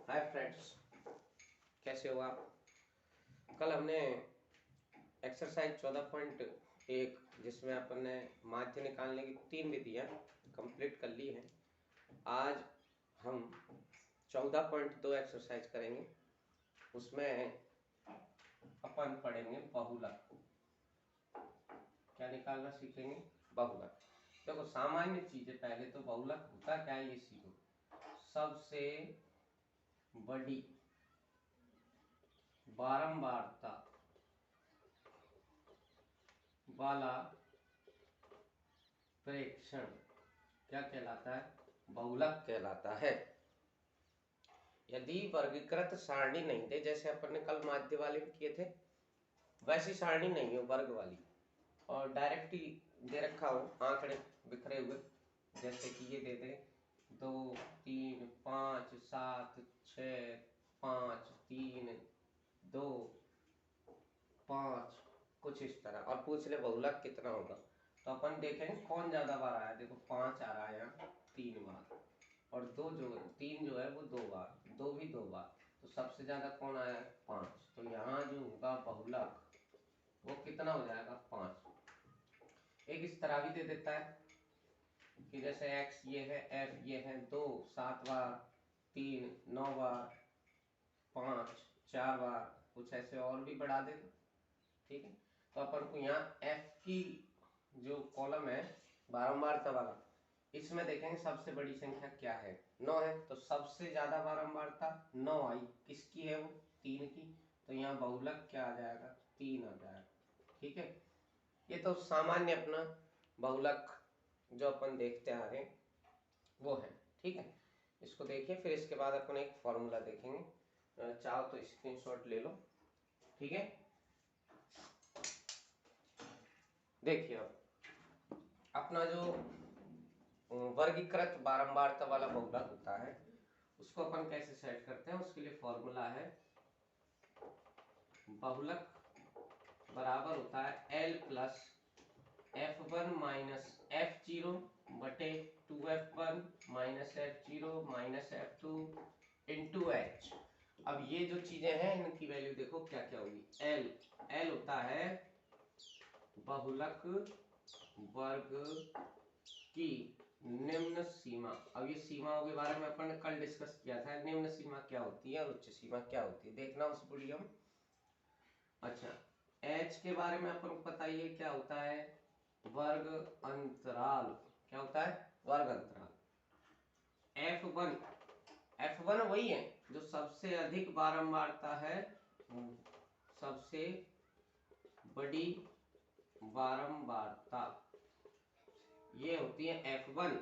Hi friends, कैसे हो आप। कल हमने एक्सरसाइज 14.1 जिसमें अपन ने माध्य निकालने की 3 विधियां कंप्लीट कर ली हैं। आज हम 14.2 एक्सरसाइज करेंगे। उसमें अपन पढ़ेंगे बहुलक। क्या निकालना सीखेंगे? बहुलक। देखो, सामान्य चीजें पहले तो बहुलक होता क्या है ये सीखो। सबसे बड़ी बारंबारता वाला प्रेक्षण क्या कहलाता है? बहुलक कहलाता है। यदि वर्गीकृत सारणी नहीं दे, जैसे अपन ने कल माध्य वाले में किए थे, वैसी सारणी नहीं हो वर्ग वाली और डायरेक्ट ही दे रखा हो आंकड़े बिखरे हुए, जैसे कि ये दे दे 2 3 5 7 6 5 3 2 5 कुछ इस तरह, और पूछ ले बहुलक कितना होगा, तो अपन देखेंगे कौन ज्यादा बार आया। देखो 5 आ रहा है यहाँ 3 बार, और 3 जो है वो 2 बार, 2 भी 2 बार, तो सबसे ज्यादा कौन आया है? 5। तो यहाँ जो होगा बहुलक वो कितना हो जाएगा? 5। एक इस तरह भी दे देता है कि जैसे x ये है, f ये है, 2 7 बार, 3 9 बार, 5 4 बार, कुछ ऐसे और भी बढ़ा देगा। ठीक है, तो अपन को यहाँ f की जो कॉलम है बारंबारता वाला, इसमें देखेंगे सबसे बड़ी संख्या क्या है? 9 है, तो सबसे ज्यादा बारंबारता 9 आई। किसकी है वो? 3 की। तो यहाँ बहुलक क्या आ जाएगा? 3 आ जाएगा। ठीक है, ये तो सामान्य अपना बहुलक जो अपन देखते आ रहे हैं वो है। ठीक है, इसको देखिए, फिर इसके बाद अपन एक फॉर्मूला देखेंगे। चाहो तो स्क्रीनशॉट ले लो। ठीक है, देखिए अब अपना जो वर्गीकृत बारंबारता वाला बहुलक होता है उसको अपन कैसे सेट करते हैं, उसके लिए फॉर्मूला है बहुलक बराबर होता है L plus F1 minus F0 बटे 2F1 minus F0 minus F2 into H। अब ये जो चीजें हैं इनकी वैल्यू देखो क्या क्या होगी। L होता है बहुलक वर्ग की निम्न सीमा। अब ये सीमाओं के बारे में अपन ने कल डिस्कस किया था, निम्न सीमा क्या होती है और उच्च सीमा क्या होती है, देखना उस वीडियो में। अच्छा, H के बारे में अपन को पता ही है क्या होता है? वर्ग अंतराल। क्या होता है? वर्ग अंतराल। F1 वही है जो सबसे अधिक बारंबारता है, सबसे बड़ी बारंबारता ये होती है F1।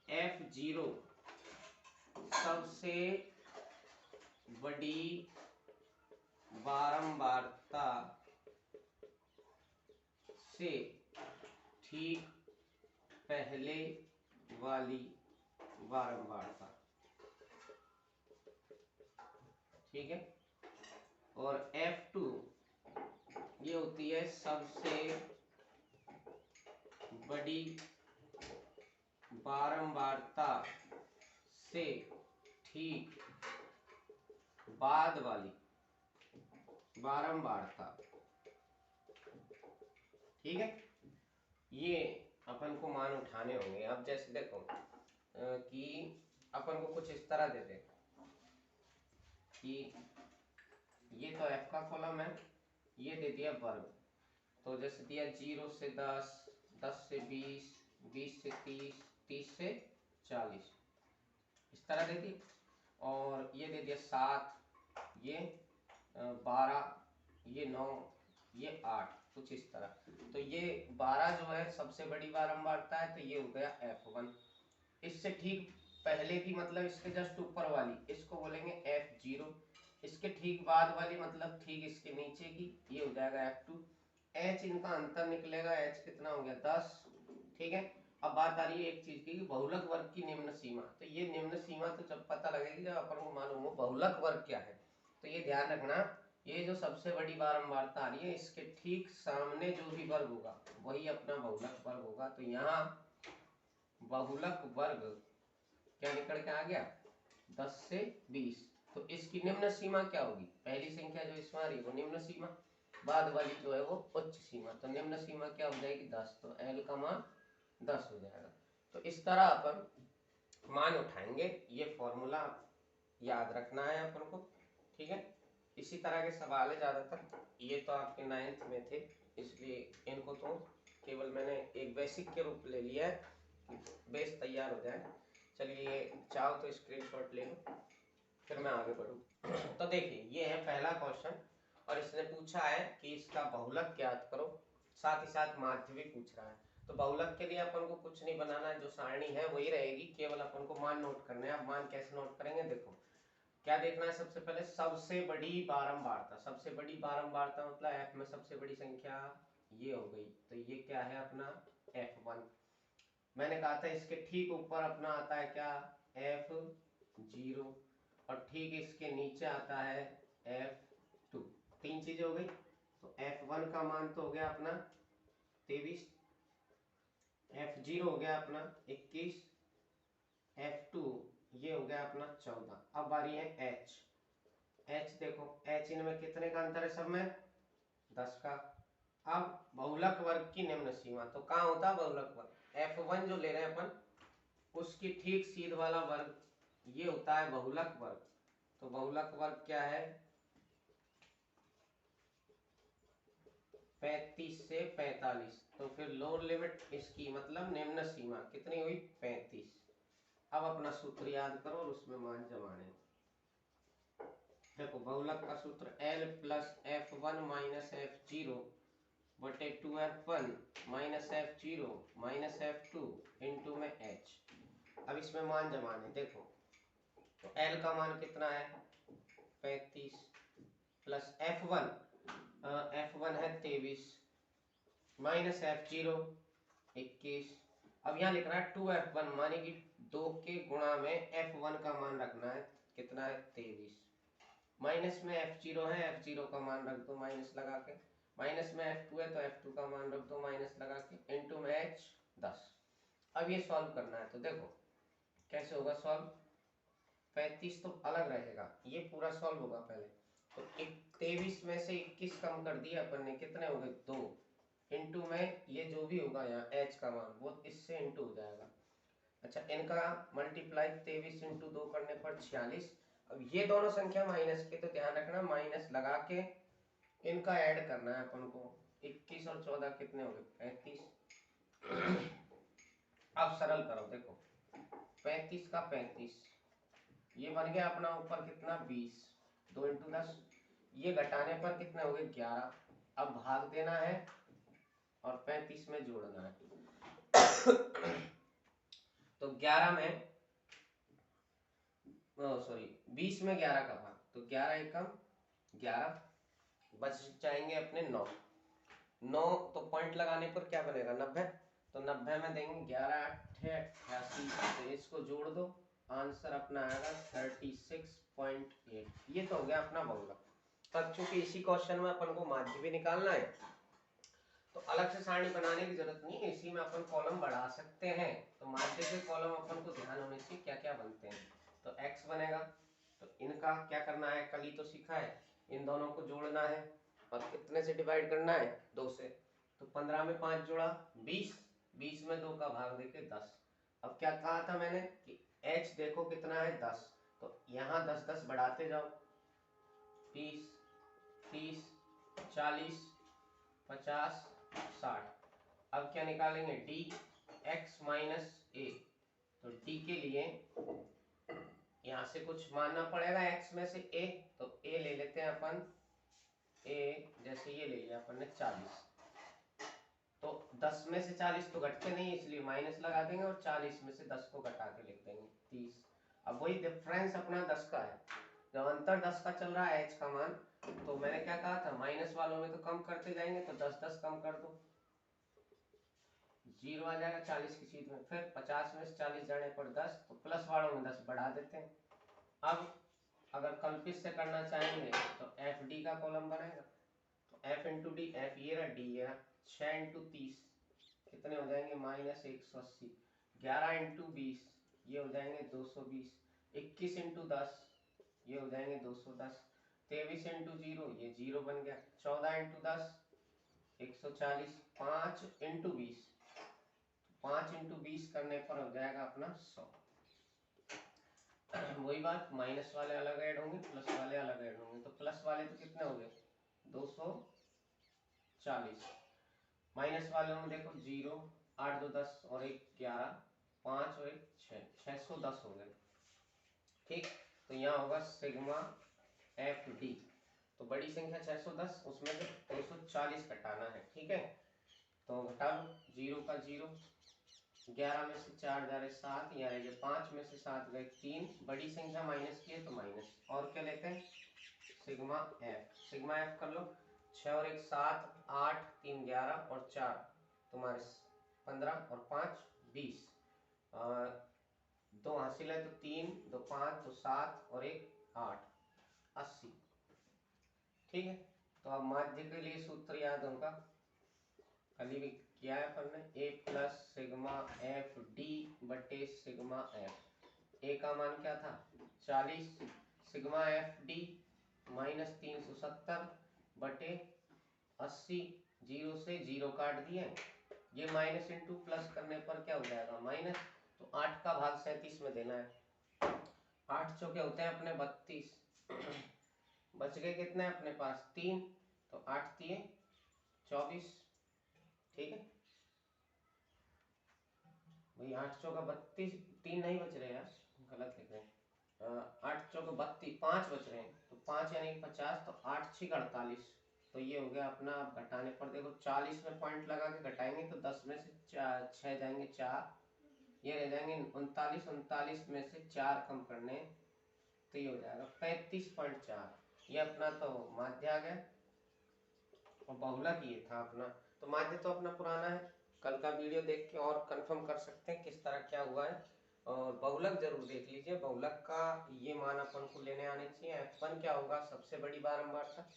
F0 सबसे बड़ी बारंबारता से ठीक पहले वाली बारंबारता। ठीक है, और F2 ये होती है सबसे बड़ी बारंबारता से ठीक बाद वाली बारंबारता। ठीक है, ये अपन को मान उठाने होंगे। अब जैसे देखो कि अपन को कुछ इस तरह देते कि ये तो f का कॉलम है, ये दे दिया वर्ग, तो जैसे दिया 0 से 10, 10 से 20, 20 से 30, 30 से 40, इस तरह दे दी। और ये दे दिया 7, ये 12, ये 9, ये 8, कुछ इस तरह। तो ये 12 जो है सबसे बड़ी बारंबारता है, तो ये हो गया F1। इससे ठीक पहले की मतलब इसके जस्ट ऊपर वाली, इसको बोलेंगे F0। इसके ठीक बाद वाली मतलब ठीक इसके नीचे की, ये हो जाएगा F2। H इनका अंतर निकलेगा, H कितना हो गया? 10। ठीक है, अब बात आ रही है एक चीज की, बहुलक वर्ग की निम्न सीमा। तो ये निम्न सीमा तो जब पता लगेगी जब अपन को मालूम हो बहुलक वर्ग क्या है। तो ये ध्यान रखना, ये जो सबसे बड़ी बारंबारता आ रही है इसके ठीक सामने जो भी वर्ग होगा वही अपना बहुलक वर्ग होगा। तो यहाँ बहुलक वर्ग क्या निकल के आ गया? 10 से 20। तो इसकी निम्न सीमा क्या होगी? पहली संख्या जो इसमें आ रही है वो निम्न सीमा, बाद वाली जो है वो उच्च सीमा। तो निम्न सीमा क्या हो जाएगी? 10। तो एल का मान 10 हो जाएगा। तो इस तरह अपन मान उठाएंगे। ये फॉर्मूला याद रखना है अपन को, ठीक है। इसी तरह के सवाल है ज्यादातर, ये तो आपके 9th में थे, इसलिए इनको तो केवल मैंने एक बेसिक के रूप ले लिया है कि बेस तैयार हो जाए। चलिए चाहो तो स्क्रीनशॉट ले लो, फिर मैं आगे बढ़ूँ। तो देखिए ये है पहला क्वेश्चन, और इसने पूछा है कि इसका बहुलक ज्ञात करो, साथ ही साथ माध्य भी पूछ रहा है। तो बहुलक के लिए अपन को कुछ नहीं बनाना है, जो सारणी है वही रहेगी, केवल अपन को मान नोट करने हैं। अब मान कैसे नोट करेंगे? देखो क्या देखना है सबसे पहले, सबसे बड़ी बारंबारता। सबसे बड़ी बारंबारता मतलब f में सबसे बड़ी संख्या ये हो गई, तो ये क्या है अपना f1। मैंने कहा था इसके ठीक ऊपर अपना आता है क्या? f0, और ठीक इसके नीचे आता है f2। तीन चीजें हो गई। तो f1 का मान तो हो गया अपना 23, f0 हो गया अपना 21, f2 ये हो गया अपना 14। अब बारी है h। देखो h इनमें कितने का अंतर है? सब में 10 का। अब बहुलक वर्ग की निम्न सीमा, तो कहाँ होता है बहुलक वर्ग? f1 जो ले रहे हैं अपन, उसकी ठीक सीध वाला वर्ग ये होता है बहुलक वर्ग। तो बहुलक वर्ग क्या है? 35 से 45। तो फिर लोअर लिमिट इसकी मतलब निम्न सीमा कितनी हुई? 35। अब अपना सूत्र याद करो और उसमें मान जमाने। देखो बहुलक का सूत्र L plus f1 minus f0 बटे 2f1 minus f0 minus f2 into में h। अब इसमें मान जमाने। देखो तो L का मान कितना है? 35 प्लस f1 है 23 माइनस f0 21। अब यहाँ लिख रहा है 2f1 माने कि 2 के गुणा में f1 का मान रखना है, कितना है? 23। माइनस में f0 है, f0 का मान रख दो माइनस लगा के। माइनस में f2 है तो f2 का मान रख दो माइनस लगा के, इंटू में h 10। अब ये सॉल्व करना है, तो देखो कैसे होगा सॉल्व। 35 तो अलग रहेगा, ये पूरा सॉल्व होगा पहले। तो 23 में से 21 कम कर दिया अपन ने, कितने हो गए? 2। इंटू में ये जो भी होगा यहाँ h का मान वो इससे इंटू हो जाएगा। अच्छा इनका मल्टीप्लाई 23 इंटू 2 करने पर 46। अब ये दोनों संख्या माइनस के, तो ध्यान रखना माइनस लगा के इनका ऐड करना है अपन को। 21 और 14 कितने हो गए? 35। अब सरल करो, देखो 35 का 35, ये बन गया अपना ऊपर कितना? 20। 2 इंटू 10, ये घटाने पर कितने हो गए? 11। अब भाग देना है और 35 में जोड़ना है। तो 11 में सॉरी 20 में 11 का भाग, तो 11 एकम 11, बच जाएंगे अपने 9। 9 तो पॉइंट लगाने पर क्या बनेगा? 90। तो 90 में देंगे 11 88, तो इसको जोड़ दो, आंसर अपना आएगा 36.8। ये तो हो गया अपना बहुलक। तब चूंकि इसी क्वेश्चन में अपन को माध्य भी निकालना है, तो अलग से सारणी बनाने की जरूरत नहीं है, इसी में अपन कॉलम बढ़ा सकते हैं। तो माध्य के कॉलम अपन को ध्यान होने से क्या क्या बनते हैं। तो x बनेगा, तो इनका क्या करना है? कल ही तो सीखा है, इन दोनों को जोड़ना है और कितने से डिवाइड करना है? 2 से। तो 15 में 5 जोड़ा 20, 20 में 2 का भाग देके 10। अब क्या कहा था मैंने कि h देखो कितना है? 10। तो यहाँ 10 10 बढ़ाते जाओ, 20 30 40 50 60। अब क्या निकालेंगे? डी एक्स माइनस ए। तो डी के लिए यहां से कुछ मानना पड़ेगा x में से a, तो a ले लेते हैं अपन। a जैसे ये ले लिया अपन ने 40, तो 10 में से 40 तो घटते नहीं, इसलिए माइनस लगा देंगे और 40 में से 10 को घटा के लिख देंगे 30। अब वही डिफरेंस अपना 10 का है, जब अंतर 10 का चल रहा है h का मान, तो मैंने क्या कहा था? माइनस वालों में तो कम करते जाएंगे, तो 10 10 कम कर दो, 0 आ जाएगा 40 की चीज में। फिर 50 में से 40 जाने पर 10, तो प्लस वालों में 10 बढ़ा देते हैं। अब अगर कल्पित से करना चाहेंगे तो एफ डी का कॉलम बनेगा, तो एफ इंटू डी, एफ ये रहा, डी ये रहा। 6 इंटू 30 कितने हो जाएंगे? -180। 11 इंटू 20 ये हो जाएंगे 220। 21 इंटू 10 ये हो जाएंगे 210। 23 इंटू 0 ये 0 बन गया। 14 इंटू 10 140। 5 इंटू 20 5 इंटू 20 करने पर हो जाएगा अपना 100। वही बात, माइनस वाले अलग ऐड होंगे, प्लस वाले अलग ऐड होंगे। तो प्लस वाले तो कितने हो गए 240। माइनस वाले में देखो 0, 8 2 10 और 1 11, 5 और 1 6, 610 हो गए। ठीक, तो यहाँ होगा सिग्मा एफ डी। तो बड़ी संख्या 610, उसमें से 240 घटाना है। ठीक है, तो घटा लो, 0 का 0, 11 में से 4 जा रहे 7, यहाँ रह गए 5 में से 7 गए 3। बड़ी संख्या माइनस की है तो माइनस। और क्या लेते हैं सिग्मा एफ। सिग्मा एफ कर लो, 6 और 1 7, 8 3 11 और 4 तुम्हारे 15 और 5 20। 2 हासिल है तो 3 2 5 2 7 और 1 8, 80। ठीक है, तो अब माध्य के लिए सूत्र याद होगा, कल भी किया है अपन ने, ए प्लस सिग्मा एफ डी बटे सिग्मा एफ। ए का मान क्या था 40, सिग्मा एफ डी माइनस 370 बटे 80। 0 से 0 काट दिए, ये माइनस इंटू प्लस करने पर क्या हो जाएगा माइनस। तो 8 का भाग 37 में देना है। 8 चौके होते हैं अपने 32, बच गए कितने अपने पास 3, तो 8 3 24। ठीक है भाई, 8 चौका 32, 3 नहीं बच रहे यार, गलत लिख रहे हैं। 8 चौका 32, 5 बच रहे हैं, तो 5 यानी 50, तो 8 6 48। तो ये हो गया अपना। आप घटाने पर देखो 40 में पॉइंट लगा के घटाएंगे तो 10 में से 6 जाएंगे 4, ये रह जाएंगे 39। 39 में से 4 कम करने, तो ये हो जाएगा 35.4। ये अपना तो माध्य आ गया, और बहुलक ये था अपना। तो माध्य तो अपना पुराना है, कल का वीडियो देख के और कंफर्म कर सकते हैं किस तरह क्या हुआ है। और बहुलक जरूर देख लीजिए। बहुलक का ये मान अपन को लेने आने चाहिए। F1 क्या होगा सबसे बड़ी बारंबारता,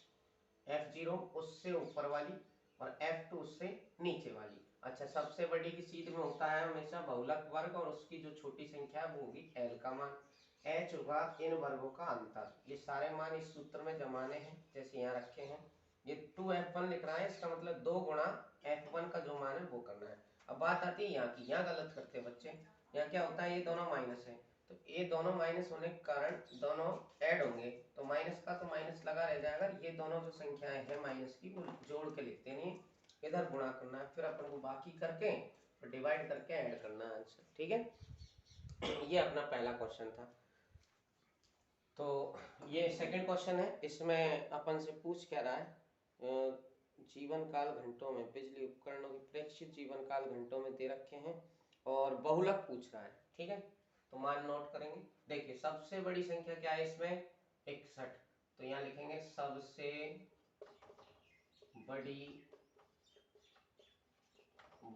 F0 उससे ऊपर वाली और F2 उससे नीचे वाली। अच्छा, सबसे बड़ी की सीध में होता है हमेशा बहुलक वर्ग, और उसकी जो छोटी संख्या है वो होगी L का मान। H होगा इन वर्गों का अंतर। ये सारे मान इस सूत्र में जमाने हैं जैसे यहाँ रखे हैं। ये 2F1 लिख रहा है, इसका मतलब 2 गुणा F1 का जो मान है वो करना है। अब बात आती है यहाँ की, यहाँ गलत करते हैं बच्चे। यहाँ क्या होता है, ये दोनों माइनस है, तो ये दोनों माइनस होने के कारण दोनों ऐड होंगे, तो माइनस का तो माइनस लगा रह जाएगा। ये दोनों जो संख्याएं हैं माइनस की वो जोड़ के लिखते नहीं, इधर गुणा करना है, फिर अपन को बाकी करके फिर डिवाइड करके ऐड करना है आंसर। ठीक है, ये अपना पहला क्वेश्चन था। तो ये सेकंड क्वेश्चन है, इसमें अपन से पूछ क्या रहा है, जीवन काल घंटों में बिजली उपकरणों की प्रेक्षित जीवन काल घंटों में दे रखे हैं, और बहुलक पूछ रहा है। ठीक है, तो मान नोट करेंगे। देखिए सबसे बड़ी संख्या क्या है इसमें 61, तो यहाँ लिखेंगे सबसे बड़ी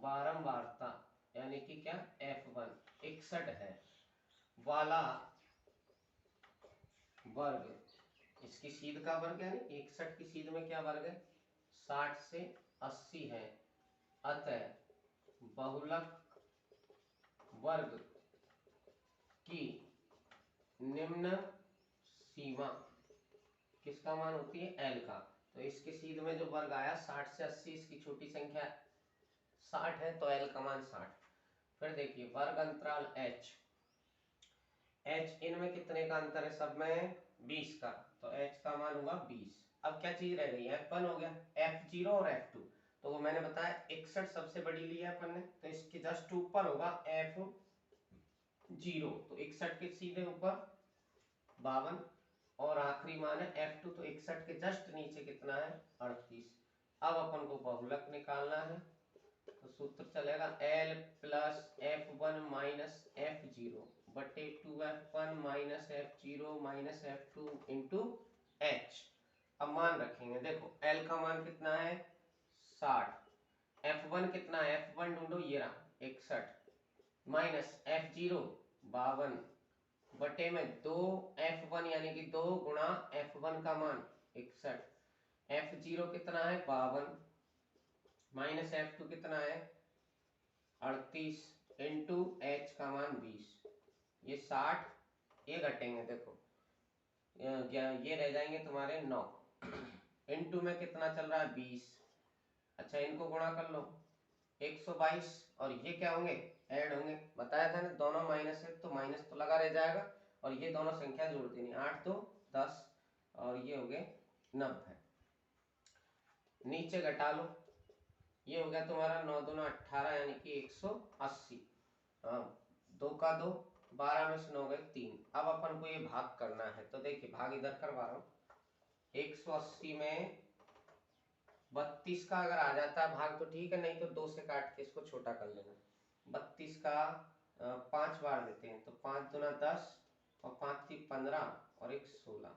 बारंबारता, यानी कि क्या F1 61 है वाला वर्ग, इसकी सीध का वर्ग यानी 61 की सीध में क्या वर्ग है 60 से 80 है। अतः बहुलक वर्ग की निम्न सीमा किसका मान होती है L का। तो इसके सीध में जो वर्ग आया 60 से 80, इसकी छोटी संख्या 60 है तो L का मान 60। फिर देखिए वर्ग अंतराल H इनमें कितने का अंतर है, सब में 20 का, तो H का मान होगा 20। अब क्या चीज रह गई, F1 हो गया, F0 और F2। तो वो मैंने बताया 61 सबसे बड़ी ली है अपन ने, तो इसके जस्ट ऊपर होगा F0, तो 61 के सीधे ऊपर 52, और आखिरी मान है F2, तो 61 के जस्ट नीचे कितना है 38। अब अपन को बहुलक निकालना है, तो सूत्र चलेगा L plus F1 minus F0 बटे 2F1 minus F0 minus F2 into H। अब मान रखेंगे, देखो L का मान कितना है 60, F1 कितना है, F1 ढूंढो ये रहा 61, माइनस F0 52 बटे में 2F1 यानी कि 2 गुणा F1 का मान 61, F0 कितना है 52 माइनस F2 कितना है 38 इंटू H का मान 20। ये 60 ये घटेंगे, देखो ये रह जाएंगे तुम्हारे 9। इनटू में कितना चल रहा है 20। अच्छा इनको गुणा कर लो 122, और ये क्या होंगे ऐड होंगे, बताया था ना दोनों माइनस है तो माइनस तो लगा रह जाएगा, और ये दोनों संख्या जोड़ देनी 8 तो 10 और ये हो गए 90। नीचे घटा लो, ये हो गया तुम्हारा 9 दूना 18 यानी कि 180। हाँ 2 का 2, 12 में से 9 गए 3। अब अपन को ये भाग करना है तो देखिए भाग इधर करवा रहा हूँ। 180 में 32 का अगर आ जाता है भाग तो ठीक है, नहीं तो 2 से काट के इसको छोटा कर लेना। 32 का 5 बार देते हैं तो 5 दूना 10 और 5 3 15 और 1 16,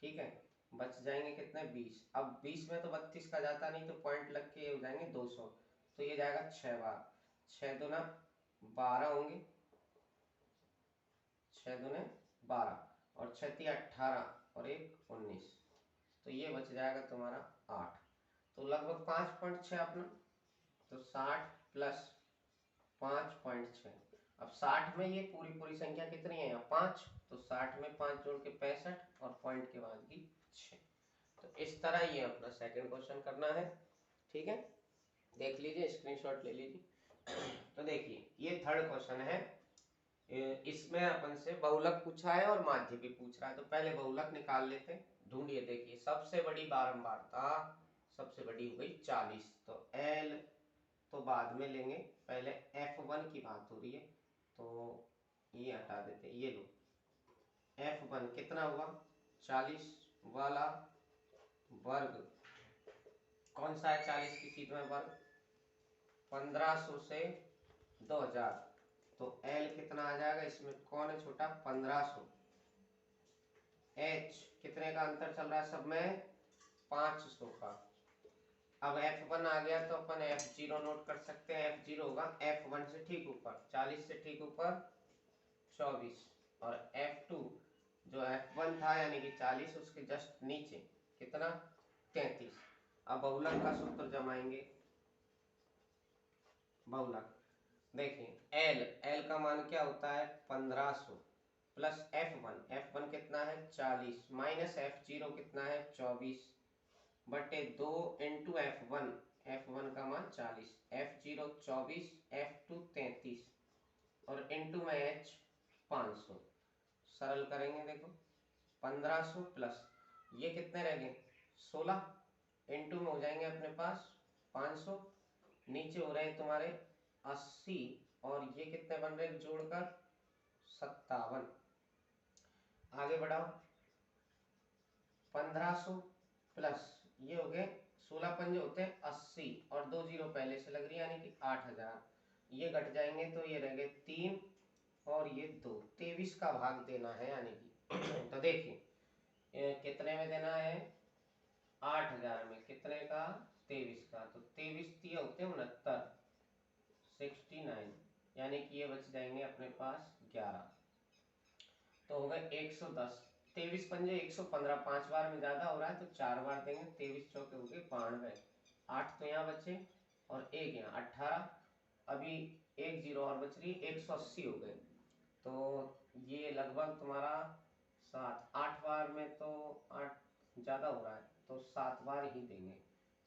ठीक है। बच जाएंगे कितने 20। अब 20 में तो 32 का जाता नहीं तो पॉइंट लग के हो जाएंगे 200, तो ये जाएगा 6 बार। 6 दूना 12 होंगे, 6 दूने 12 और 6 3 18 और 1 19, तो ये बच जाएगा तुम्हारा 8। तो लगभग 5.6 अपना, तो 60 प्लस 5.6। अब 60 में ये पूरी पूरी संख्या कितनी है यहाँ 5, तो 60 में 5 जोड़ के 65 और पॉइंट के बाद की 6। तो इस तरह ये अपना सेकंड क्वेश्चन करना है, ठीक है। देख लीजिए स्क्रीनशॉट ले लीजिए। तो देखिए ये थर्ड क्वेश्चन है, इसमें अपन से बहुलक पूछा है और माध्य भी पूछ रहा है, तो पहले बहुलक निकाल लेते हैं। ढूंढिए, देखिए सबसे बड़ी बारंबारता सबसे बड़ी हो गई 40, तो L तो बाद में लेंगे, पहले F1 की बात हो रही है तो ये हटा देते, ये लो F1 कितना हुआ 40 वाला वर्ग, कौन सा है 40 की सीट में वर्ग 1500 से 2000, तो L कितना आ जाएगा, इसमें कौन है छोटा 1500। H कितने का अंतर चल रहा है सब में 500 का। अब F1 आ गया तो अपन F0 नोट कर सकते हैं, F0 होगा F1 से ठीक ऊपर 40 से ठीक ऊपर 24, और F2 जो F1 था यानी कि 40 उसके जस्ट नीचे कितना 33। अब बहुलक का सूत्र जमाएंगे, बहुलक देखिए L का मान क्या होता है 1500 प्लस F1 कितना है 40 माइनस F0 कितना है 24 बटे 2 इंटू F1 का मान 40, F0 24, F2 33 और इंटू में H 500। सरल करेंगे, देखो 1500 प्लस ये कितने रह गए 16 इंटू में हो जाएंगे अपने पास 500, नीचे हो रहे हैं तुम्हारे 80 और ये कितने बन रहे हैं जोड़कर 57। आगे बढ़ाओ 1500 प्लस ये हो गए 16 पंजे होते हैं 80 और 2 जीरो पहले से लग रही है यानी कि 8000, ये घट जाएंगे तो ये रह गए 3 और ये 2, 23 का भाग देना है यानी कि तो देखिए कितने में देना है 8000 में कितने का 23 का, तो 23 दिए होते हैं 69 यानी कि ये बच जाएंगे अपने पास 11, तो होगा 110। 23 पंजे 115, 5 बार में ज्यादा हो रहा है तो 4 बार देंगे, 23 चौके हो गए 92, 8 तो यहाँ बचे और 1 यहाँ 18, अभी 1 जीरो और बच रही 180 हो गए, तो ये लगभग तुम्हारा 8 बार में तो 8 ज्यादा हो रहा है तो 7 बार ही देंगे,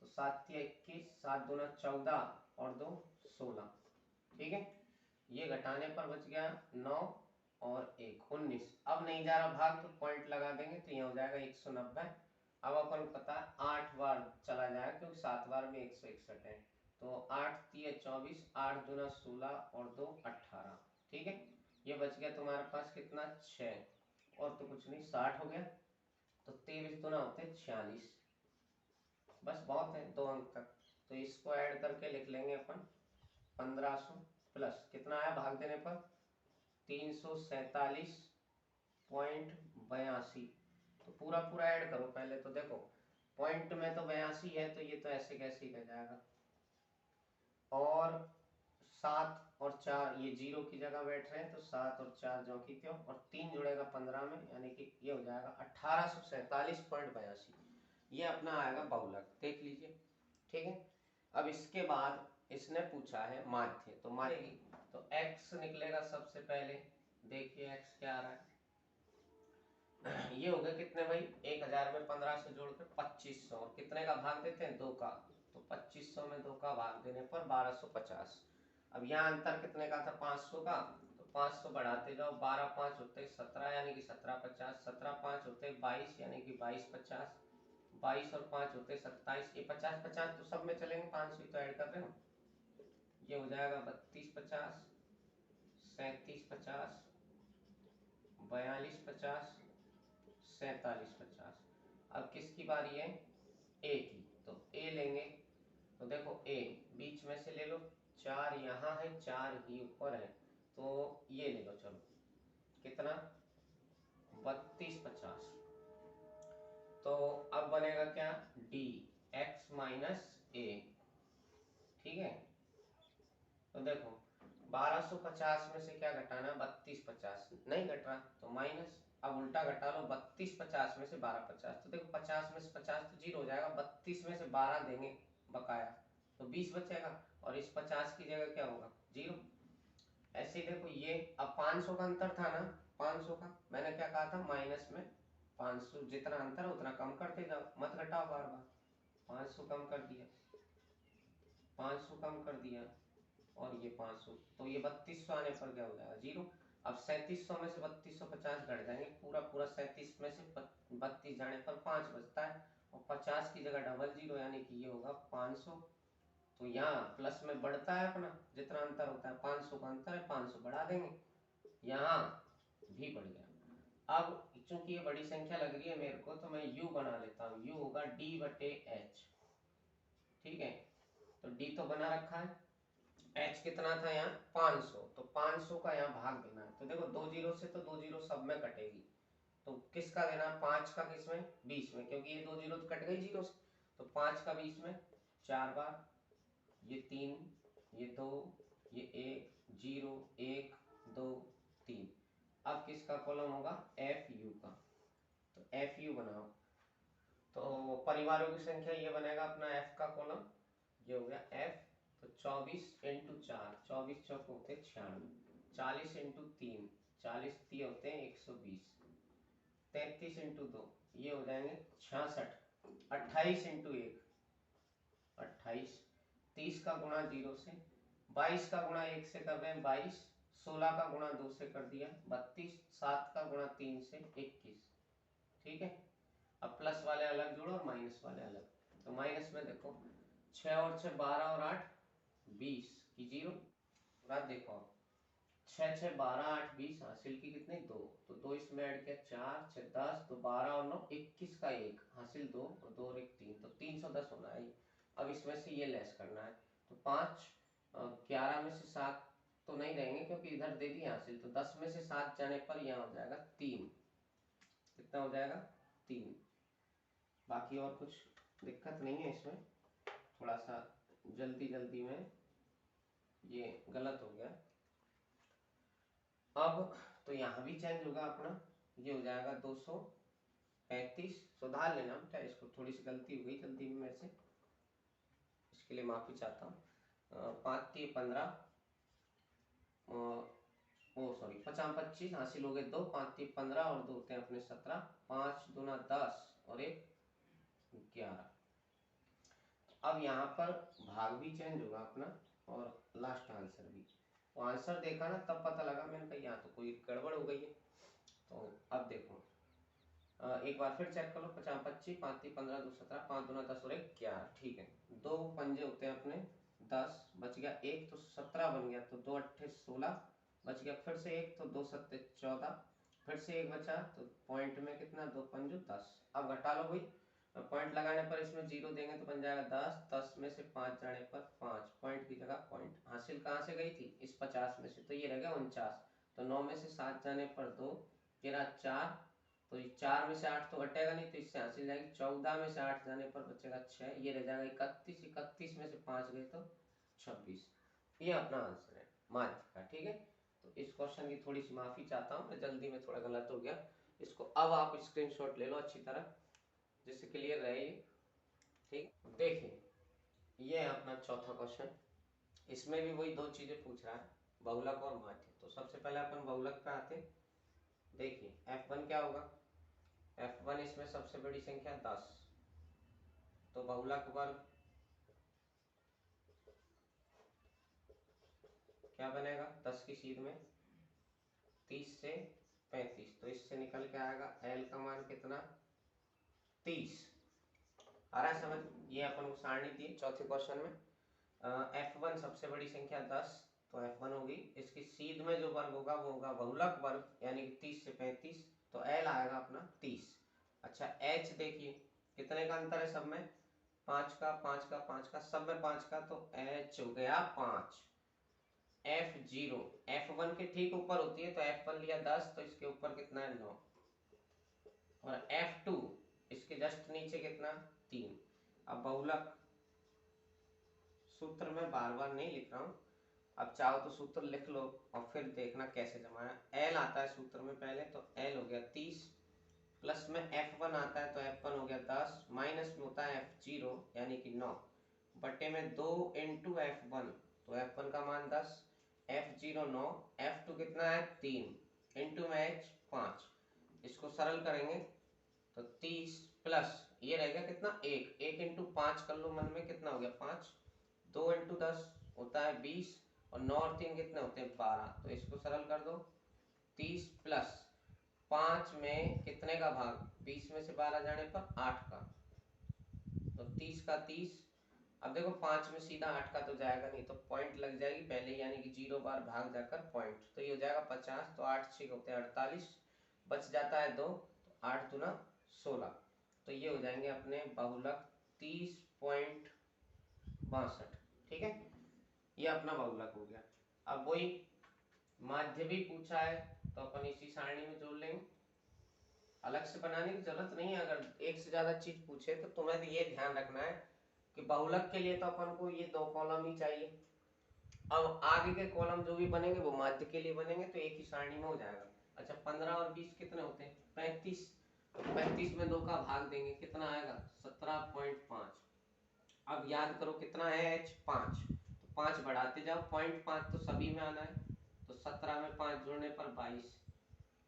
तो 7 तिया 21, 7 दूना 14 और 2 16, ठीक है। ये घटाने पर बच गया 9 और 1 19। अब नहीं जा रहा भाग तो पॉइंट लगा देंगे तो यहाँ हो जाएगा 190। अब अपन को पता है 8 बार चला जाएगा क्योंकि 7 बार में 161 है, तो 8 तिया 24, 8 दूना 16 और 2 18, ठीक है। ये बच गया तुम्हारे पास कितना 6 और तो कुछ नहीं 60 हो गया, तो 23 दूना होते 46, बस बहुत है 2 अंक तक, तो इसको ऐड करके लिख लेंगे अपन 1500 प्लस कितना आया भाग देने पर 347.82, तो पूरा पूरा ऐड करो पहले, तो देखो पॉइंट में तो 82 है तो ये तो ऐसे कैसे ही रह जाएगा, और 7 और 4 ये जीरो की जगह बैठ रहे हैं तो 7 और 4 जो की त्यों और 3 जुड़ेगा 15 में यानी कि ये हो जाएगा 1847.82, ये अपना आएगा बहुलक, देख लीजिए, ठीक है। अब इसके बाद इसने पूछा है माध्य, तो माध्य तो x निकलेगा सबसे पहले, देखिए x क्या आ रहा है ये हो गए कितने भाई, 1000 में 15 से जोड़ के 2500, और कितने का भाग देते हैं, 2 का, तो 2500 में 2 का भाग देने पर 1250। अब यहाँ अंतर कितने का था, 500 का, तो 500 बढ़ाते जाओ, 12 5 होते 17 यानी कि 1750, 17 5 होते 22 यानी कि 2250, 22 और 5 होते 27, ये 50 50 तो सब में चलेंगे, 500 तो ऐड कर रहे हो, ये हो जाएगा 32 50, 37 50, 42 50, 47 50। अब किसकी बारी है, ए की, तो ए लेंगे, तो देखो ए बीच में से ले लो, 4 यहाँ है 4 ही ऊपर है, तो ये ले लो, चलो कितना, 32 50। तो अब बनेगा क्या, डी एक्स माइनस ए, ठीक है। तो देखो 1250 में से क्या घटाना, 32 50 नहीं घट रहा तो माइनस, अब उल्टा घटा लो, 32 50 में से 12 50, तो देखो 50 में से 50 तो जीरो हो जाएगा, 32 में से 12 देंगे बकाया तो 20 बचेगा, और इस 50 की जगह क्या होगा, जीरो। ऐसे ही देखो ये, अब 500 का अंतर था ना, 500 का मैंने क्या कहा था, माइनस में 500, जितना अंतर है उतना कम करते जाओ, मत घटाओ बार बार, 500 कम कर दिया, 500 कम कर दिया, और ये 500, तो ये 3200 आने पर क्या हो जाएगा, जीरो। अब 3700 में से 3250 घट जाएंगे, पूरा पूरा 37 में से 32 जाने पर 5 बचता है, और 50 की जगह डबल जीरो यानी कि ये होगा 500। तो यहाँ प्लस में बढ़ता है अपना, जितना अंतर होता है 500 का अंतर है, 500 बढ़ा देंगे, यहाँ भी बढ़ गया। अब चूंकि ये बड़ी संख्या लग रही है मेरे को, तो मैं u बना लेता हूँ, u होगा d बटे एच, ठीक है। तो d तो बना रखा है, h कितना था यहाँ 500, तो 500 का यहाँ भाग देना है, तो देखो 2 जीरो से तो 2 जीरो सब में कटेगी, तो किसका देना, 5 का किसमें, 20 में, क्योंकि ये 2 जीरो तो कट गई जीरो से, तो 5 का 20 में 4 बार, ये 3, ये 2, ये 1 0 1 2 3। अब किसका कॉलम होगा, एफ यू का, तो एफ यू बनाओ, तो परिवारों की संख्या ये बनेगा अपना एफ का कॉलम, ये हो गया एफ, तो 24 इंटू 4, 24 चौक होते 96, 40 इंटू 3, 40 3 होते हैं 120, 33 इंटू 2 ये हो जाएंगे 66, 28 इंटू 1 28, 30 का गुणा 0 से, 22 का गुणा 1 से कर रहे हैं 22, 16 का गुणा 2 से कर दिया 32, 7 का गुणा 3 से 21, ठीक है। अब प्लस वाले अलग जोड़ो और माइनस वाले अलग, तो माइनस में देखो 6 और 6 12 और 8 20 की जीरो, बात देखो 6 6 12 8 20 हासिल की कितने, 2, तो 2 इसमें ऐड किया 4 6 10, तो 12 और 9 21 का 1 हासिल 2, और 2 और 1 3, तो 310 होना है। अब इसमें से ये लेस करना है, तो 5 11 में से 7 तो नहीं रहेंगे क्योंकि इधर दे दी हासिल, तो 10 में से 7 जाने पर यहाँ हो जाएगा 3, कितना हो जाएगा 3। बाकी और कुछ दिक्कत नहीं है इसमें, थोड़ा सा जल्दी जल्दी में ये गलत हो गया। अब तो यहाँ भी चेंज होगा अपना, ये हो जाएगा 235, सुधार लेना बेटा इसको, थोड़ी सी गलती हो गई जल्दी में मेरे से, इसके लिए माफी चाहता हूँ। 5 3 15, ओ सॉरी 5 25 हासिल हो गए 2, 5 3 15 और 2 होते हैं अपने 17, 5 दूना 10 और 1 11। अब यहाँ पर भाग भी चेंज होगा अपना, और लास्ट आंसर भी, तो आंसर देखा ना तब पता लगा, मैंने कहा यहाँ तो कोई गड़बड़ हो गई है। तो अब देखो एक बार फिर चेक कर लो, 50 25 5 3 15 2 17, 5 दूना 10 और 1 11, ठीक है। 2 पंजे होते हैं अपने 10, बच गया 1 तो 17 बन गया, तो 2 8 16 बच गया, फिर से 1 तो 2 7 14, फिर से 1 बचा, तो पॉइंट में कितना 2 पंजो 10। अब घटा लो भाई, पॉइंट लगाने पर इसमें 0 देंगे तो बन जाएगा 10, 10 में से 5 जाने पर 5, पॉइंट की जगह पॉइंट, हासिल कहाँ से गई थी इस 50 में से, तो ये रह गया 49, तो 9 में से 7 जाने पर 2, ये रहा 4, तो 4 में से 8 तो घटेगा नहीं, तो इससे हासिल जाएगी 14 में से 8 जाने पर बचेगा 6, ये रह जाएगा 31, 31 में से 5 गए तो 26। ये अपना आंसर है माध्य का, ठीक है। तो इस क्वेश्चन की थोड़ी सी माफी चाहता हूँ, मैं जल्दी में थोड़ा गलत हो गया, इसको अब आप स्क्रीनशॉट ले लो अच्छी तरह जिससे क्लियर रहे, ठीक। देखिए ये है अपना चौथा क्वेश्चन, इसमें भी वही दो चीजें पूछ रहा है, बहुलक और माध्य। तो सबसे पहले अपन बहुलक पे आते, देखिए F1 क्या होगा, F1 इसमें सबसे बड़ी संख्या 10, तो बहुलक वर्ग क्या बनेगा 10 की सीध में 30 से 35, तो इससे निकल के आएगा L का मान कितना 30। आ रहा है समझ? ये अपन को सारणी दी चौथे क्वेश्चन में। F1 सबसे बड़ी संख्या 10, तो F1 होगी, इसकी सीध में जो वर्ग होगा वो होगा बहुलक वर्ग यानी कि 30 से 35, तो L आएगा अपना 30। अच्छा H देखिए कितने का अंतर है सब में, 5 का 5 का 5 का, सब में 5 का, तो H हो गया 5। F0 F1 के ठीक ऊपर होती है, तो F1 लिया 10, तो इसके ऊपर कितना है 9, और F2 इसके जस्ट नीचे कितना 3। अब बहुलक सूत्र में बार बार नहीं लिख रहा हूं, अब चाहो तो सूत्र लिख लो और फिर देखना कैसे जमाना। L आता है सूत्र में पहले, तो L हो गया 30, प्लस में F1 आता है तो F1 हो गया 10, माइनस में होता है F0 यानी कि 9, बटे में 2 इंटू F1, तो F1 का मान 10, F0 9, F2 कितना है 3, इंटू में H 5, इसको सरल करेंगे तो 30 प्लस ये रहेगा कितना 1, 1 इंटू 5 कर लो मन में, कितना हो गया 5, 2 इंटू 10 होता है 20, और 9 और 3 कितने होते हैं 12, तो इसको सरल कर दो 30 प्लस 5 में कितने का भाग, 20 में से 12 जाने पर 8 का, तो 30 का 30। अब देखो 5 में सीधा 8 का तो जाएगा नहीं, तो पॉइंट लग जाएगी पहले, यानी कि 0 बार भाग जाकर पॉइंट, तो ये हो जाएगा 50, तो 8 6 होते हैं 48, बच जाता है 2, तो 8 दूना 16, तो ये हो जाएंगे अपने बहुलक 30.62। ठीक है, ये अपना बहुलक हो गया। अब वही माध्य भी पूछा है, तो अपन इसी सारणी में जोड़ लेंगे, अलग से बनाने की जरूरत नहीं है। अगर एक से ज्यादा चीज पूछे तो तुम्हें तो ये ध्यान रखना है कि बहुलक के लिए तो अपन को ये 2 कॉलम ही चाहिए, अब आगे के कॉलम जो भी बनेंगे वो माध्य के लिए बनेंगे, तो एक ही सारणी में हो जाएगा। अच्छा 15 और 20 कितने होते हैं 35, तो 35 में 2 का भाग देंगे कितना आएगा 17.5। अब याद करो कितना है H 5, तो 5 बढ़ाते जाओ, 0.5 तो सभी में आना है, तो 17 में 5 जोड़ने पर 22,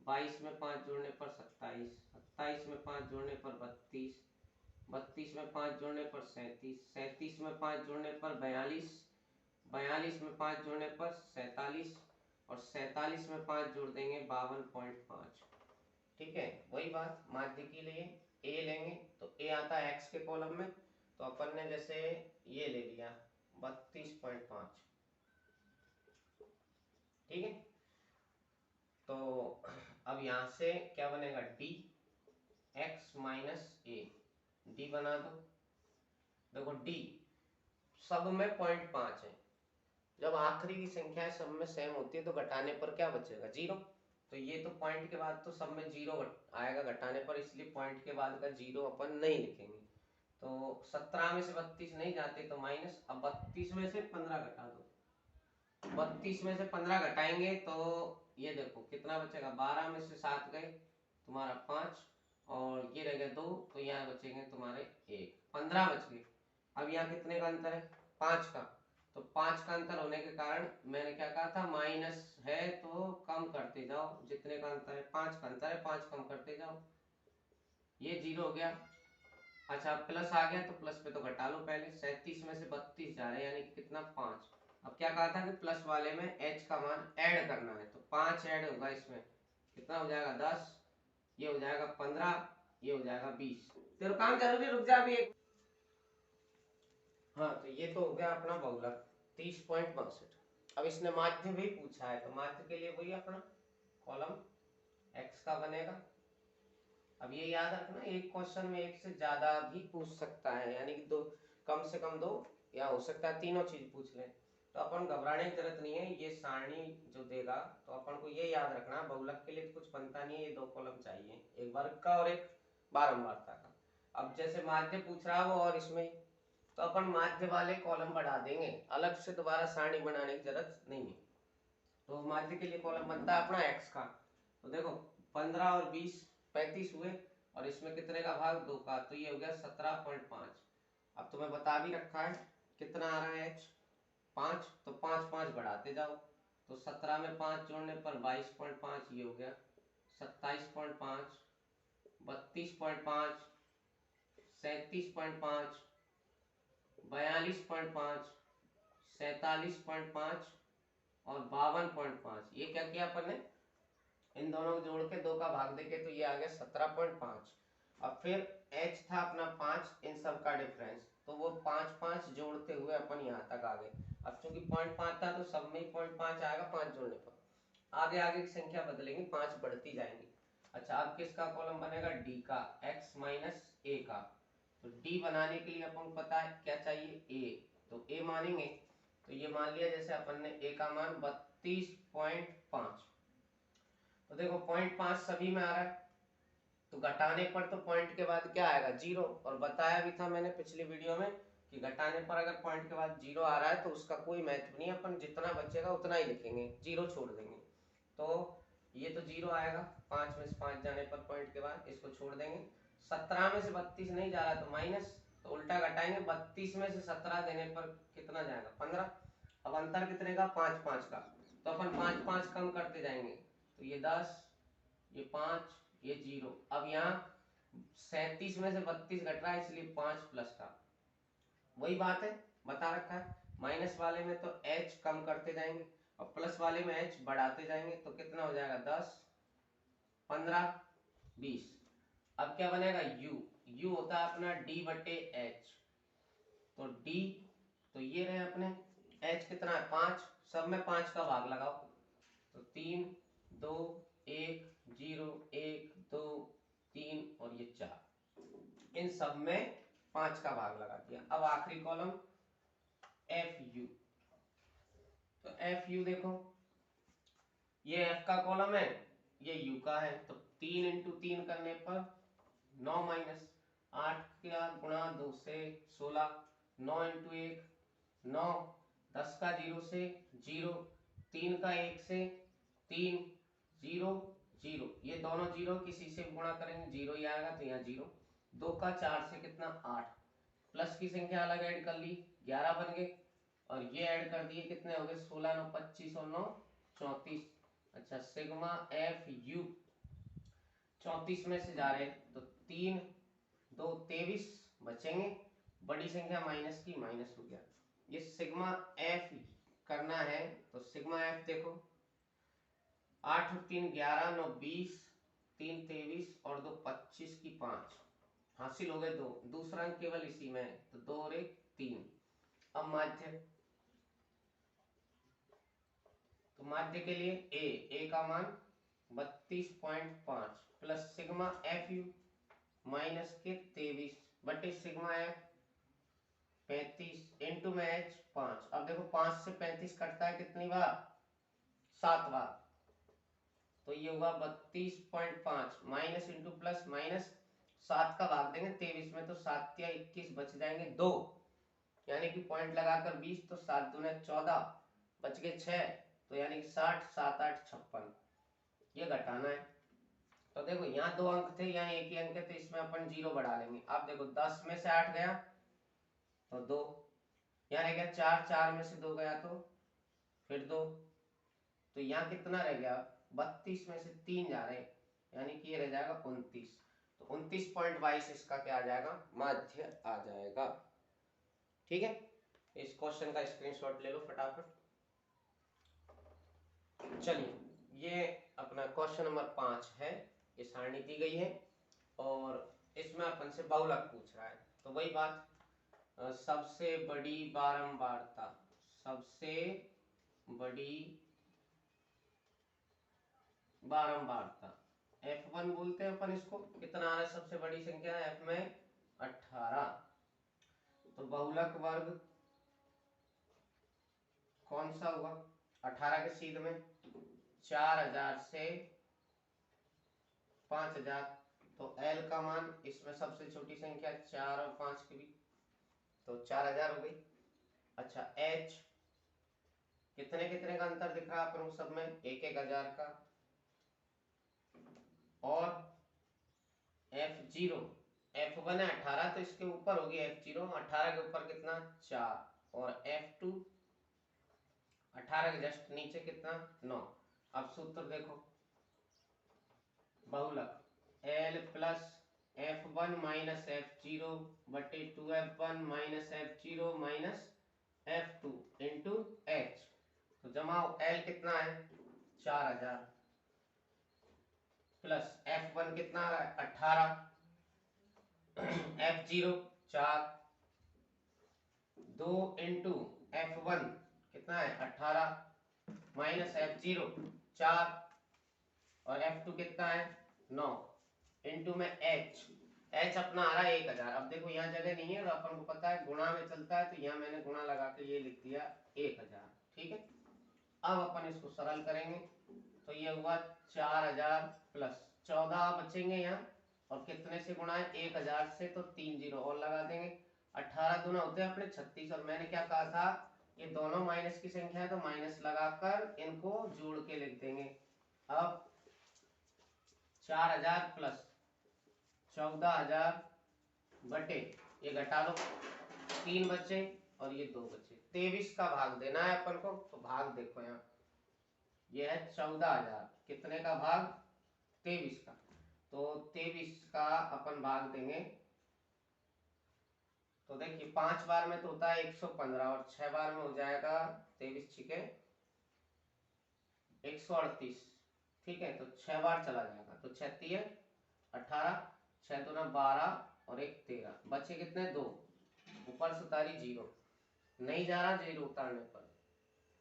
22 में 5 जोड़ने पर 27, 27 में 5 जोड़ने पर 32, 32 में 5 जोड़ने पर 37, 37 में 5 जोड़ने पर 42, 42 में 5 जोड़ने पर 47, और 47 में 5 जोड़ देंगे 52.5। ठीक है, वही बात माध्य के लिए ए लेंगे, तो ए आता है एक्स के कॉलम में, तो अपन ने जैसे ये ले लिया 32.5। ठीक है, तो अब यहां से क्या बनेगा डी एक्स माइनस ए, डी बना दो। देखो डी सब में 0.5 है, जब आखिरी की संख्या सब में सेम होती है तो घटाने पर क्या बचेगा 0, तो ये तो पॉइंट के बाद तो सब में 0 आएगा घटाने पर, इसलिए पॉइंट के बाद का 0 अपन नहीं लिखेंगे। तो 17 में से 32 नहीं जाते तो माइनस, अब 32 में से 15 घटा दो, 32 में से 15 घटाएंगे तो ये देखो कितना बचेगा, 12 में से 7 गए तुम्हारा 5, और ये रह गया 2, तो यहाँ बचेंगे तुम्हारे 1, 15 बच गए। अब यहाँ कितने का अंतर है 5 का, तो 5 का अंतर होने के कारण मैंने क्या कहा था माइनस है तो कम करते जाओ, जितने का अंतर है 5 का अंतर है 5 कम करते जाओ, ये 0 हो गया। अच्छा प्लस आ गया तो प्लस पे तो घटा लो पहले, 37 में से 32 जा रहे हैं यानी कि कितना 5। अब क्या कहा था कि प्लस वाले में h का मान ऐड करना है, तो 5 ऐड होगा इसमें, कितना हो जाएगा 10, ये हो जाएगा 15, ये हो जाएगा 20। तेरे काम जरूरी रुक जा अभी एक। हाँ तो ये तो हो गया अपना बहुलक 30.62। अब इसने माध्य भी पूछा है, तो माध्य के लिए वही अपना कॉलम x का बनेगा। अब ये याद रखना एक क्वेश्चन में एक से ज्यादा भी पूछ सकता है, यानी कि दो कम से कम 2 या हो सकता है तीनों चीज पूछ ले, तो अपन घबराने की जरूरत नहीं है। ये सारणी जो देगा तो अपन को ये याद रखना बहुलक के लिए तो कुछ बनता नहीं है, ये 2 कॉलम चाहिए, एक वर्ग का और एक बारंबारता का। अब जैसे माध्य पूछ रहा हो और इसमें, तो अपन माध्य वाले कॉलम बढ़ा देंगे, अलग से दोबारा सारणी बनाने की जरूरत नहीं है। तो माध्य के लिए कॉलम बनता है अपना x का, तो देखो 15 और 20 35 हुए, और इसमें कितने का भाग 2 का, तो ये हो गया 17.5। अब तुम्हें बता भी रखा है कितना आ रहा है h 5, तो 5 5 बढ़ाते जाओ, तो 17 में 5 जोड़ने पर 22.5, ये हो गया 27.5, 32.5, 37.5, 42.5, 47.5 और 52.5। ये क्या किया अपन ने, इन दोनों को जोड़ के 2 का भाग देके तो ये आ गया 17.5। अब फिर h था अपना 5, इन सब का डिफरेंस, तो वो 5 जोड़ते हुए अपन यहाँ तक आ गए। अब चूंकि 0.5 था तो सब में ही 0.5 आएगा 5 जोड़ने पर। आगे आगे की संख्या बदलेंगी, 5 बढ़ती जाएंगी। अच्छा, अब किसका कॉलम बनेगा, d का, x माइनस a का। तो d बनाने के लिए अपन को पता है क्या चाहिए, a, तो a मानेंगे। तो ये मान लिया जैसे अपन ने a का मान 32.5, तो देखो 0.5 सभी में आ रहा है, तो घटाने पर तो पॉइंट के बाद क्या आएगा, 0। और बताया भी था मैंने पिछली वीडियो में कि घटाने पर अगर पॉइंट के बाद 0 आ रहा है तो उसका कोई महत्व नहीं है, अपन जितना बचेगा उतना ही लिखेंगे, 0 छोड़ देंगे। तो ये तो 0 आएगा, 5 में से 5 जाने पर पॉइंट के बाद इसको छोड़ देंगे। 17 में से 32 नहीं जा रहा तो माइनस, तो उल्टा घटाएंगे, 32 में से 17 देने पर कितना जाएगा, 15। अब अंतर कितने का, 5 का, तो अपन 5 कम करते जाएंगे, तो ये 10, ये 5, ये 0। अब यहाँ 37 में से 32 घट रहा है इसलिए 5 प्लस का, वही बात है बता रखा है। माइनस वाले में तो h कम करते जाएंगे और प्लस वाले में h बढ़ाते जाएंगे, तो कितना हो जाएगा, 10, 15, 20। अब क्या बनेगा, u होता है अपना d बटे h, तो d, तो ये रहे अपने h कितना है, 5, सब में 5 का भाग लगाओ, तो 3, 2, 1, 0, 1, 2, 3 और ये 4, इन सब में 5 का भाग लगा दिया। अब आखिरी कॉलम FU, तो FU देखो, ये F का कॉलम है, ये U का है, तो 3 इंटू 3 करने पर 9 माइनस 8 का गुणा 2 से 16, 9 इंटू 1 9, 10 का 0 से 0, 3 का 1 से 3, 0, 0, ये दोनों 0 किसी से गुणा करेंगे 0 ही आएगा, तो यहाँ 0, 2 का 4 से कितना 8, प्लस की संख्या अलग ऐड कर ली 11 बन गए, और ये ऐड कर दिए कितने हो गए, 16, 9, 25 और 9, 34। अच्छा, सिग्मा FU 34 में से जा रहे हैं तो 3, 2, 23 बचेंगे, बड़ी संख्या माइनस की, माइनस हो गया। ये सिग्मा F करना है, तो सिग्मा F देखो, 8 और 3 11, 9 20, 3 23 और 2 25 की 5, हासिल हो गए 2, दूसरा अंक केवल इसी में है, तो 2 और 1 3। अब माध्य, तो माध्य के लिए a का मान 32.5 प्लस सिग्मा FU माइनस के 23 बटे सिग्मा F 35 इंटू में h 5। अब देखो 5 से 35 कटता है कितनी बार, 7 बार, तो ये हुआ 32.5 माइनस इंटू प्लस माइनस, 7 का भाग देंगे 23 में तो 7 या 21 बच जाएंगे 2, यानी कि पॉइंट लगाकर 20, तो 7 दूने 14, बच गए 6, तो यानी कि 60, 7, 8, 56, ये घटाना है। तो देखो यहाँ 2 अंक थे, यहाँ एक ही अंक है, तो इसमें अपन 0 बढ़ा लेंगे। अब देखो 10 में से 8 गया तो 2, यहाँ रह गया 4, 4 में से 2 गया तो फिर 2, तो यहाँ कितना रह गया, 32 में से 3 जा रहे, यानी कि ये रह जाएगा 29, तो 29.22 इसका क्या आ जाएगा, माध्य आ जाएगा। ठीक है, इस क्वेश्चन का स्क्रीनशॉट ले लो फटाफट। चलिए, ये अपना क्वेश्चन नंबर 5 है, ये सारणी दी गई है और इसमें अपन से बहुलक पूछ रहा है, तो वही बात, सबसे बड़ी बारंबारता, सबसे बड़ी बारंबारता F1 बोलते हैं अपन इसको, कितना आ रहा है, सबसे बड़ी संख्या है F में 18, तो बहुलक वर्ग कौन सा हुआ, 18 के सीध में 4000 से 5000, तो L का मान, इसमें सबसे छोटी संख्या 4 और 5 के बीच, तो 4000 हो गई। अच्छा, H कितने कितने का अंतर दिख रहा है अपन सब में, 1-1000 का, और F0, F1 है 18 तो इसके ऊपर होगी F0, 18 के ऊपर कितना 4, और F2 18 के जस्ट नीचे कितना 9। अब सूत्र देखो, बहुलक L plus F1 minus F0 बटे 2F1 minus F0 minus F2 into H। तो जमाओ L कितना है 4000 प्लस F1 कितना आ रहा है 18, F0 4, 2 इंटू F1 कितना है 18 माइनस F0 4 और F2 कितना है 9 इंटू में H अपना आ रहा है 1000। अब देखो यहाँ जगह नहीं है तो अपन को पता है गुणा में चलता है, तो यहाँ मैंने गुणा लगा के ये लिख दिया 1000। ठीक है, अब अपन इसको सरल करेंगे तो ये हुआ 4000 प्लस 14 बचेंगे यहाँ, और कितने से गुणा है 1000 से, तो 3 जीरो और लगा देंगे। 18 दूना होते हैं अपने 36, और मैंने क्या कहा था ये दोनों माइनस की संख्या है तो माइनस लगाकर इनको जोड़ के लिख देंगे। अब 4000 प्लस 14000 बटे ये घटा लो 3 बचे और ये 2 बचे, 23 का भाग देना है अपन को। तो भाग देखो यहाँ ये है 14000, कितने का भाग 23 का, तो 23 का अपन भाग देंगे। तो देखिए 5 बार में तो होता है 115 और 6 बार में हो जाएगा 23 छिके 138। ठीक है, तो 6 बार चला जाएगा तो 6 3 18, 6 दूना 12 और 1 13, बचे कितने 2, ऊपर से उतारी 0, नहीं जा रहा 0 उतारने पर,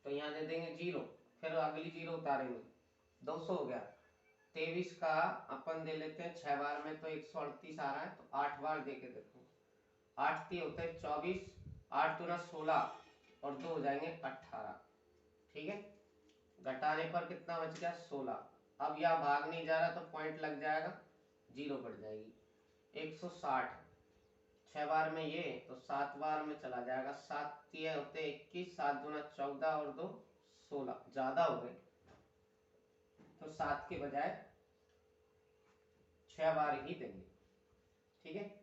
तो यहाँ दे देंगे 0, फिर अगली 0 उतारेंगे 200 हो गया। 23 का अपन दे लेते हैं 6 बार में तो 138 आ रहा है, तो 8 बार दे के देखो 8 3 होते हैं 24, 8 दूना 16 और 2 हो जाएंगे 18। ठीक है, घटाने पर कितना बच गया 16। अब यह भाग नहीं जा रहा तो पॉइंट लग जाएगा, 0 बढ़ जाएगी 160। 6 बार में ये तो 7 बार में चला जाएगा, 7 3 होते 21, 7 दूना 14 और 2 16, ज्यादा हो गए तो 7 के बजाय 6 बार ही देंगे। ठीक है,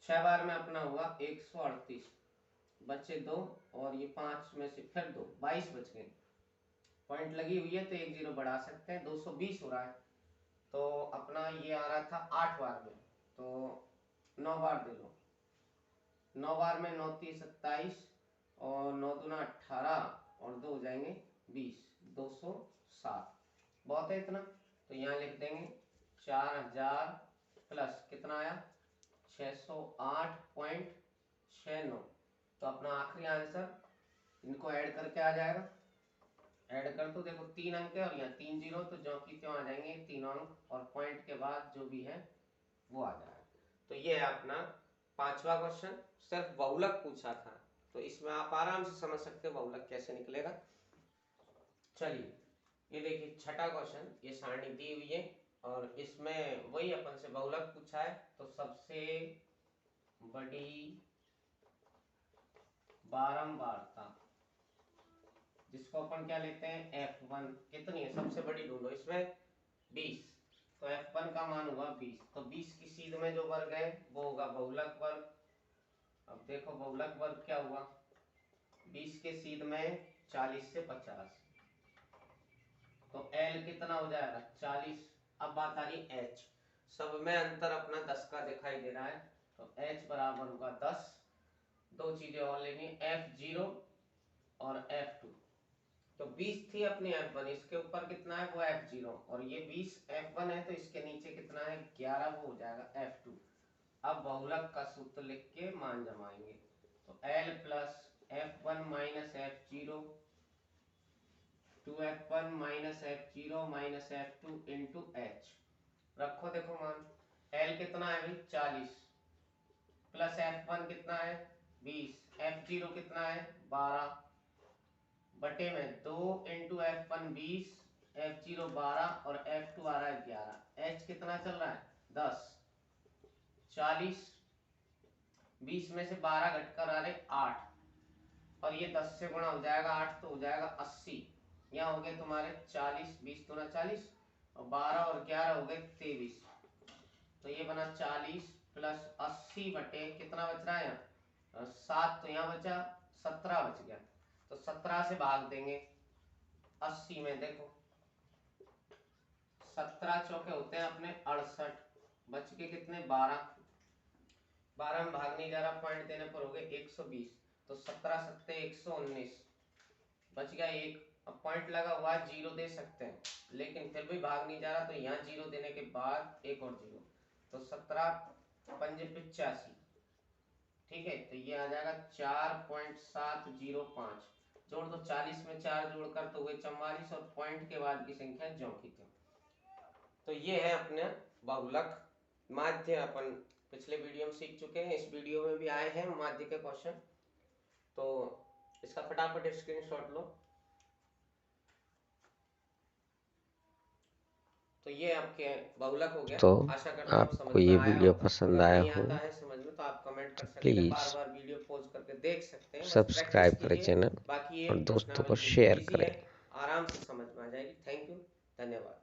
6 बार में अपना हुआ 138, बचे 2 और ये 5 में से फिर 2, 22 बच गए। पॉइंट लगी हुई है तो 1 0 बढ़ा सकते हैं, 220 हो रहा है। तो अपना ये आ रहा था 8 बार में, तो 9 बार दे लो, 9 बार में 9 3 27 और 9 दूना 18 और 2 हो जाएंगे 20, 207। बहुत है इतना, तो यहाँ लिख देंगे 4000 प्लस कितना आया 608.69। तो अपना आखिरी आंसर इनको ऐड करके आ जाएगा। ऐड कर तो देखो 3 अंक है और यहाँ 3 जीरो, तो जो की त्यों आ जाएंगे 3 अंक, और पॉइंट के बाद जो भी है वो आ जाएगा। तो ये है अपना 5वां क्वेश्चन, सिर्फ बहुलक पूछा था, तो इसमें आप आराम से समझ सकते हो बहुलक कैसे निकलेगा। चलिए ये देखिए 6ठा क्वेश्चन, ये सारणी दी हुई है और इसमें वही अपन से बहुलक पूछा है। तो सबसे बड़ी बारंबारता जिसको अपन क्या लेते हैं F1, कितनी है सबसे बड़ी ढूंढो, इसमें 20, तो F1 का मान हुआ 20, तो 20 की सीध में जो वर्ग है वो होगा बहुलक वर्ग। अब देखो बहुलक वर्ग क्या हुआ, 20 के सीध में 40 से 50, तो L कितना हो जाएगा 40। अब बात आ रही H, सब में अंतर अपना 10 का दिखाई दे रहा है, तो H बराबर होगा 10। दो चीजें और लेनी, F0 और F2। तो 20 थी अपनी F1, इसके ऊपर कितना है वो F0, और ये 20 F1 है तो इसके नीचे कितना है 11, वो हो जाएगा F2। अब बहुलक का सूत्र लिख के मान जमाएंगे, तो L plus F1 minus F0 2F1 minus F0 minus F2 into H। रखो देखो मान, L कितना है भाई 40 प्लस F1 कितना है 20, F0 कितना है 12 बटे में 2 इंटू F1 20, F0 12 और F2 आ रहा है 11। H कितना चल रहा है 10, 40 20 में से 12 घटकर आ रहे 8, और ये 10 से गुणा हो जाएगा 8 तो हो जाएगा 80। यहाँ हो गए तुम्हारे 40, 20 दूना 40 और 12 और 11 हो गए 23, तो ये बना 40 प्लस 80 बटे कितना बच रहा है यहाँ 7, तो यहाँ बचा 17 बच गया, तो 17 से भाग देंगे 80 में। देखो 17 चौके होते हैं अपने 68, बच के कितने 12 में भाग नहीं जा रहा, पॉइंट देने पर हो गए 120, तो 17 सत्ते 119, बच गया 1। अब पॉइंट लगा हुआ है, जीरो दे सकते हैं लेकिन फिर भी भाग नहीं जा रहा, तो यहाँ जीरो देने के बाद एक और जीरो, तो 17 पंजे 85, ठीक है, तो ये आ जाएगा 4.705, जोड़ दो 40 में 4 जोड़कर तो हुए 44, और पॉइंट के बाद की संख्या ज्यों की त्यों। तो ये है अपने बहुलक माध्य, अपन पिछले वीडियो में सीख चुके हैं, इस वीडियो में भी आए हैं माध्य के क्वेश्चन, तो इसका फटाफट स्क्रीनशॉट लो। तो ये आपके बहुलक हो गया। तो आशा करता हूँ समझ आपको में ये आया वीडियो होगा। पसंद अगर आया नहीं हो आता है समझ में तो आप कमेंट कर तो सकते हैं, बार प्लीज़ बार वीडियो पॉज करके देख सकते हैं, बस प्रैक्टिस सब्सक्राइब करें कीजिए। चैनल बाकी ये और दोस्तों को प्रश्नावली बिल्कुल शेयर ईजी करें। है, आराम से समझ में आ जाएगी। थैंक यू, धन्यवाद।